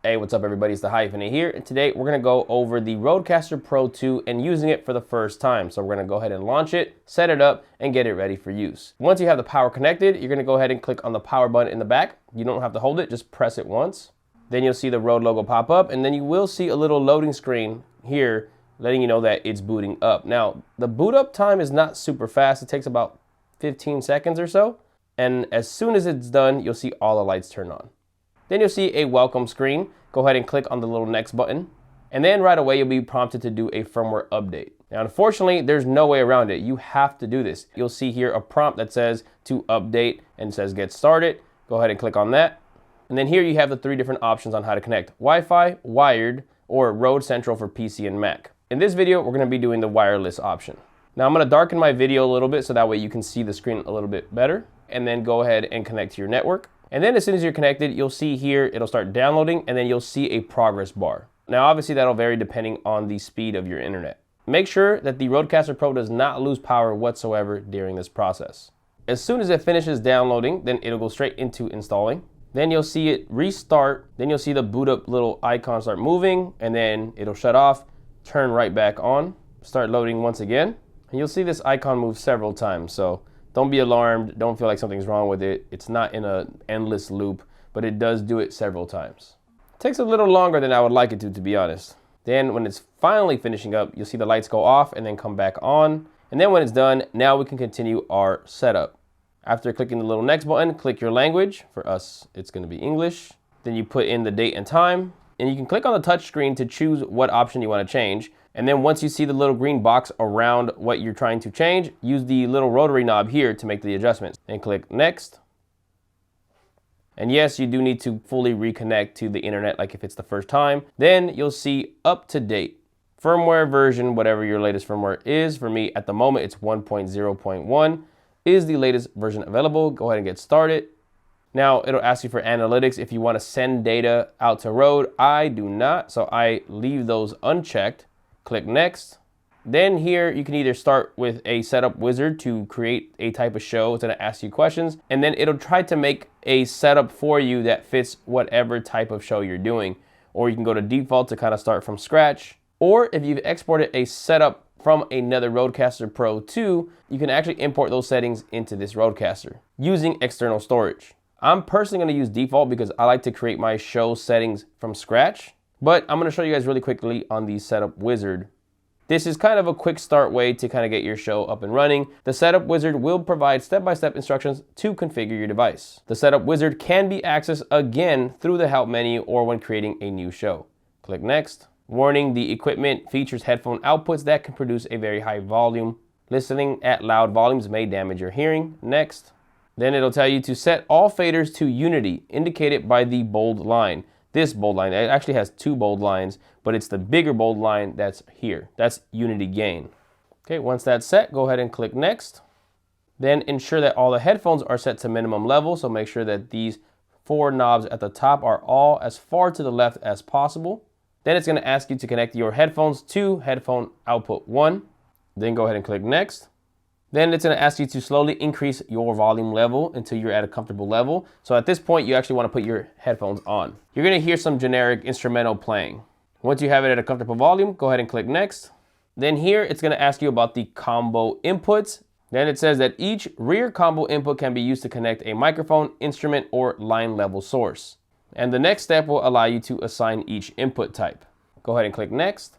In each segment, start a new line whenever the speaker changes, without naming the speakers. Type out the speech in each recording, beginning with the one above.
Hey, what's up everybody, it's TheHyphenate here, and today we're going to go over the Rodecaster Pro II and using it for the first time. So we're going to go ahead and launch it, set it up, and get it ready for use. Once you have the power connected, you're going to go ahead and click on the power button in the back. You don't have to hold it, just press it once. Then you'll see the Rode logo pop up, and then you will see a little loading screen here letting you know that it's booting up. Now, the boot up time is not super fast. It takes about 15 seconds or so. And as soon as it's done, you'll see all the lights turn on. Then you'll see a welcome screen. Go ahead and click on the little next button. And then right away, you'll be prompted to do a firmware update. Now, unfortunately, there's no way around it. You have to do this. You'll see here a prompt that says to update and says get started. Go ahead and click on that. And then here you have the three different options on how to connect: Wi-Fi, wired, or Rode Central for PC and Mac. In this video, we're gonna be doing the wireless option. Now I'm gonna darken my video a little bit so that way you can see the screen a little bit better. And then go ahead and connect to your network. And then as soon as you're connected, you'll see here, it'll start downloading, and then you'll see a progress bar. Now, obviously that'll vary depending on the speed of your internet. Make sure that the Rodecaster Pro does not lose power whatsoever during this process. As soon as it finishes downloading, then it'll go straight into installing. Then you'll see it restart. Then you'll see the boot up little icon start moving, and then it'll shut off, turn right back on, start loading once again. And you'll see this icon move several times. So don't be alarmed, don't feel like something's wrong with it. It's not in an endless loop, but it does do it several times. It takes a little longer than I would like it to be honest. Then when it's finally finishing up, you'll see the lights go off and then come back on. And then when it's done, now we can continue our setup. After clicking the little next button, click your language. For us, it's gonna be English. Then you put in the date and time, and you can click on the touch screen to choose what option you wanna change. And then once you see the little green box around what you're trying to change, use the little rotary knob here to make the adjustments. And click next. And yes, you do need to fully reconnect to the internet like if it's the first time. Then you'll see up to date. Firmware version, whatever your latest firmware is. For me, at the moment, it's 1.0.1 is the latest version available. Go ahead and get started. Now, it'll ask you for analytics if you want to send data out to Rode. I do not, so I leave those unchecked. Click next. Then here you can either start with a setup wizard to create a type of show. It's gonna ask you questions, and then it'll try to make a setup for you that fits whatever type of show you're doing. Or you can go to default to kind of start from scratch. Or if you've exported a setup from another Rodecaster Pro II, you can actually import those settings into this Rodecaster using external storage. I'm personally gonna use default because I like to create my show settings from scratch. But I'm gonna show you guys really quickly on the setup wizard. This is kind of a quick start way to kind of get your show up and running. The setup wizard will provide step-by-step instructions to configure your device. The setup wizard can be accessed again through the help menu or when creating a new show. Click next. Warning, the equipment features headphone outputs that can produce a very high volume. Listening at loud volumes may damage your hearing. Next. Then it'll tell you to set all faders to unity, indicated by the bold line. This bold line, it actually has two bold lines, but it's the bigger bold line that's here. That's unity gain. Okay, once that's set, go ahead and click next. Then ensure that all the headphones are set to minimum level, so make sure that these four knobs at the top are all as far to the left as possible. Then it's gonna ask you to connect your headphones to headphone output 1. Then go ahead and click next. Then it's gonna ask you to slowly increase your volume level until you're at a comfortable level. So at this point, you actually wanna put your headphones on. You're gonna hear some generic instrumental playing. Once you have it at a comfortable volume, go ahead and click next. Then here, it's gonna ask you about the combo inputs. Then it says that each rear combo input can be used to connect a microphone, instrument, or line level source. And the next step will allow you to assign each input type. Go ahead and click next.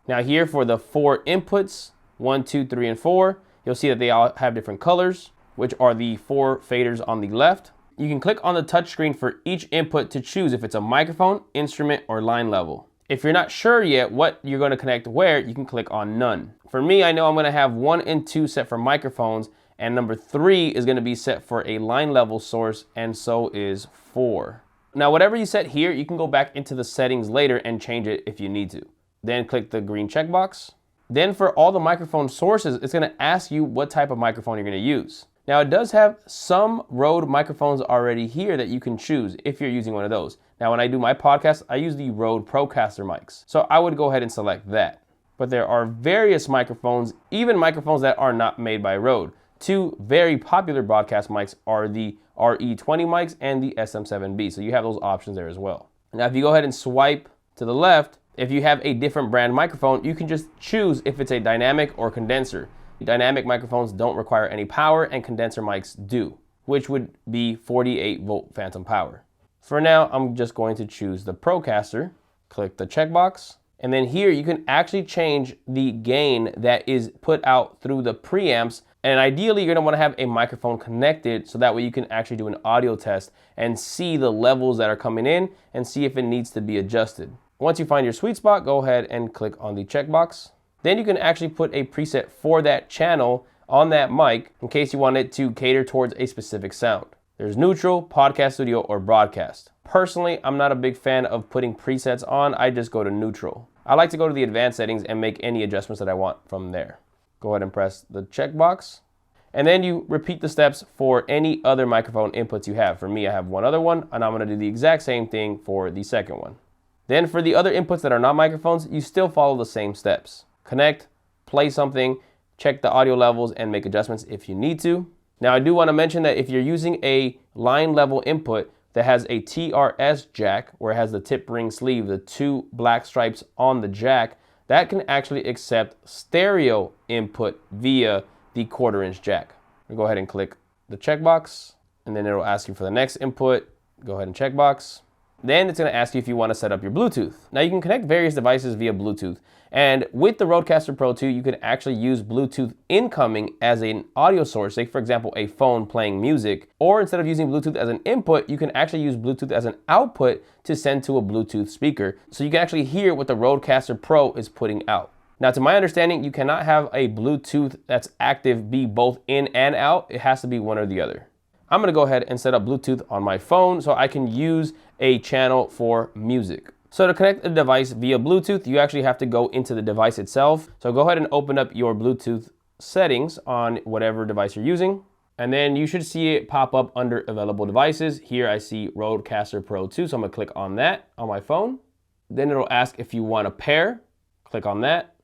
Now here for the 4 inputs, 1, 2, 3, and 4, you'll see that they all have different colors, which are the 4 faders on the left. You can click on the touchscreen for each input to choose if it's a microphone, instrument, or line level. If you're not sure yet what you're going to connect where, you can click on none. For me, I know I'm going to have 1 and 2 set for microphones, and number 3 is going to be set for a line level source, and so is 4. Now, whatever you set here, you can go back into the settings later and change it if you need to. Then click the green checkbox. Then for all the microphone sources, it's gonna ask you what type of microphone you're gonna use. Now it does have some Rode microphones already here that you can choose if you're using one of those. Now when I do my podcast, I use the Rode Rodecaster mics. So I would go ahead and select that. But there are various microphones, even microphones that are not made by Rode. Two very popular broadcast mics are the RE20 mics and the SM7B. So you have those options there as well. Now, if you go ahead and swipe to the left, if you have a different brand microphone, you can just choose if it's a dynamic or condenser. Dynamic microphones don't require any power and condenser mics do, which would be 48 volt phantom power. For now, I'm just going to choose the Procaster, click the checkbox, and then here you can actually change the gain that is put out through the preamps. And ideally, you're gonna wanna have a microphone connected so that way you can actually do an audio test and see the levels that are coming in and see if it needs to be adjusted. Once you find your sweet spot, go ahead and click on the checkbox. Then you can actually put a preset for that channel on that mic in case you want it to cater towards a specific sound. There's neutral, podcast studio, or broadcast. Personally, I'm not a big fan of putting presets on. I just go to neutral. I like to go to the advanced settings and make any adjustments that I want from there. Go ahead and press the checkbox. And then you repeat the steps for any other microphone inputs you have. For me, I have one other one, and I'm gonna do the exact same thing for the second one. Then for the other inputs that are not microphones, you still follow the same steps. Connect, play something, check the audio levels, and make adjustments if you need to. Now, I do wanna mention that if you're using a line level input that has a TRS jack, where it has the tip ring sleeve, the 2 black stripes on the jack, that can actually accept stereo input via the 1/4" jack. We'll go ahead and click the checkbox, and then it'll ask you for the next input. Go ahead and checkbox. Then it's gonna ask you if you wanna set up your Bluetooth. Now you can connect various devices via Bluetooth, and with the Rodecaster Pro II, you can actually use Bluetooth incoming as an audio source, say for example, a phone playing music, or instead of using Bluetooth as an input, you can actually use Bluetooth as an output to send to a Bluetooth speaker, so you can actually hear what the Rodecaster Pro is putting out. Now, to my understanding, you cannot have a Bluetooth that's active be both in and out. It has to be one or the other. I'm gonna go ahead and set up Bluetooth on my phone so I can use a channel for music. So to connect a device via Bluetooth, you actually have to go into the device itself. So go ahead and open up your Bluetooth settings on whatever device you're using. And then you should see it pop up under available devices. Here I see Rodecaster Pro II, so I'm gonna click on that on my phone. Then it'll ask if you want a pair. Click on that.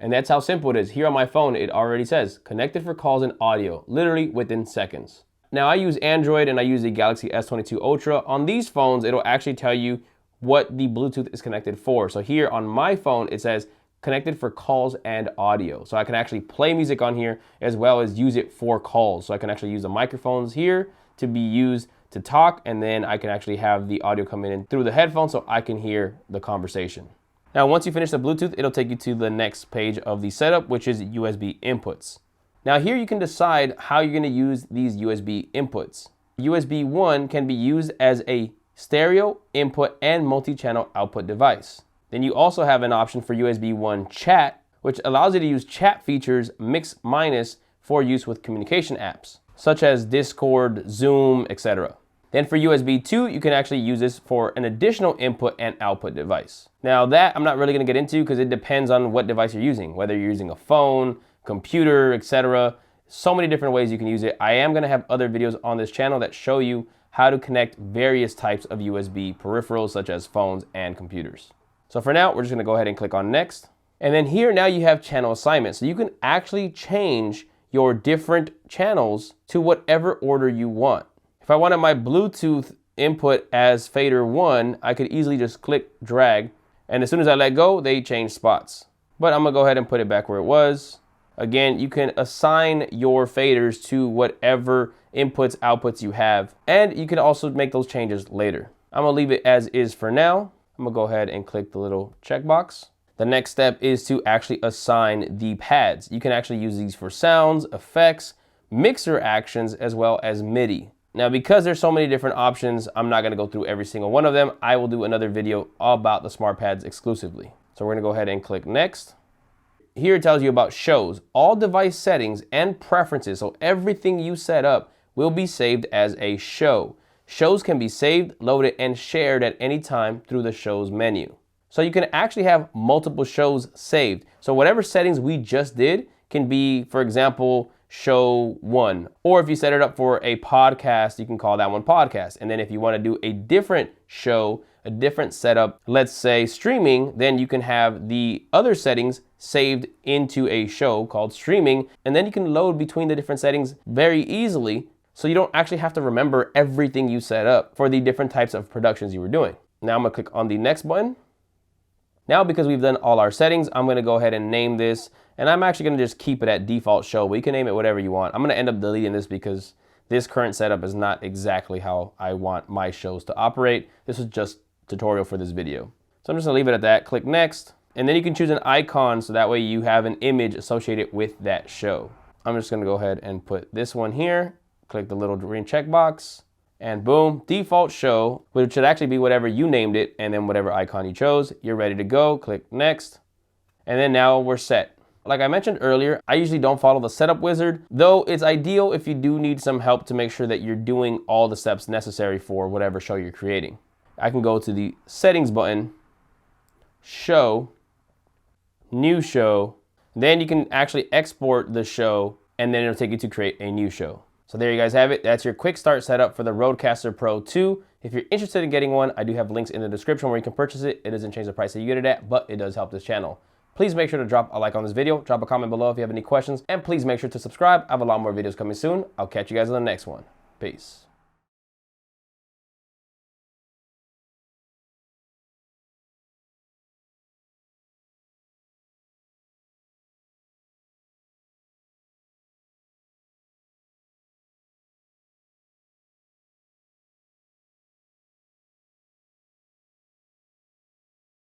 And that's how simple it is. Here on my phone, it already says connected for calls and audio, literally within seconds. Now I use Android and I use the Galaxy S22 Ultra. On these phones, it'll actually tell you what the Bluetooth is connected for. So here on my phone, it says connected for calls and audio. So I can actually play music on here as well as use it for calls. So I can actually use the microphones here to be used to talk, and then I can actually have the audio coming in through the headphones so I can hear the conversation. Now, once you finish the Bluetooth, it'll take you to the next page of the setup, which is USB inputs. Now here you can decide how you're gonna use these USB inputs. USB 1 can be used as a stereo input and multi-channel output device. Then you also have an option for USB 1 chat, which allows you to use chat features mix minus for use with communication apps, such as Discord, Zoom, etc. Then for USB 2, you can actually use this for an additional input and output device. Now that I'm not really gonna get into because it depends on what device you're using, whether you're using a phone, computer, etc. So many different ways you can use it. I am gonna have other videos on this channel that show you how to connect various types of USB peripherals such as phones and computers. So for now, we're just gonna go ahead and click on next. And then here now you have channel assignment. So you can actually change your different channels to whatever order you want. If I wanted my Bluetooth input as fader 1, I could easily just click, drag, and as soon as I let go, they change spots. But I'm gonna go ahead and put it back where it was. Again, you can assign your faders to whatever inputs, outputs you have, and you can also make those changes later. I'm gonna leave it as is for now. I'm gonna go ahead and click the little checkbox. The next step is to actually assign the pads. You can actually use these for sounds, effects, mixer actions, as well as MIDI. Now, because there's so many different options, I'm not gonna go through every single one of them. I will do another video about the smart pads exclusively. So we're gonna go ahead and click next. Here it tells you about shows, all device settings and preferences. So everything you set up will be saved as a show. Shows can be saved, loaded, and shared at any time through the shows menu. So you can actually have multiple shows saved. So whatever settings we just did can be, for example, show 1. Or if you set it up for a podcast, you can call that one podcast. And then if you want to do a different show, a different setup, let's say streaming, then you can have the other settings saved into a show called streaming. And then you can load between the different settings very easily. So you don't actually have to remember everything you set up for the different types of productions you were doing. Now I'm gonna click on the next button. Now, because we've done all our settings, I'm gonna go ahead and name this, and I'm actually gonna just keep it at default show, but you can name it whatever you want. I'm gonna end up deleting this because this current setup is not exactly how I want my shows to operate. This is just a tutorial for this video. So I'm just gonna leave it at that, click next, and then you can choose an icon so that way you have an image associated with that show. I'm just gonna go ahead and put this one here, click the little green checkbox, and boom, default show, which should actually be whatever you named it, and then whatever icon you chose. You're ready to go, click next, and then now we're set. Like I mentioned earlier, I usually don't follow the setup wizard, though it's ideal if you do need some help to make sure that you're doing all the steps necessary for whatever show you're creating. I can go to the settings button, show, new show, then you can actually export the show, and then it'll take you to create a new show. So there you guys have it. That's your quick start setup for the Rodecaster Pro II. If you're interested in getting one, I do have links in the description where you can purchase it. It doesn't change the price that you get it at, but it does help this channel. Please make sure to drop a like on this video, drop a comment below if you have any questions, and please make sure to subscribe. I have a lot more videos coming soon. I'll catch you guys on the next one. Peace.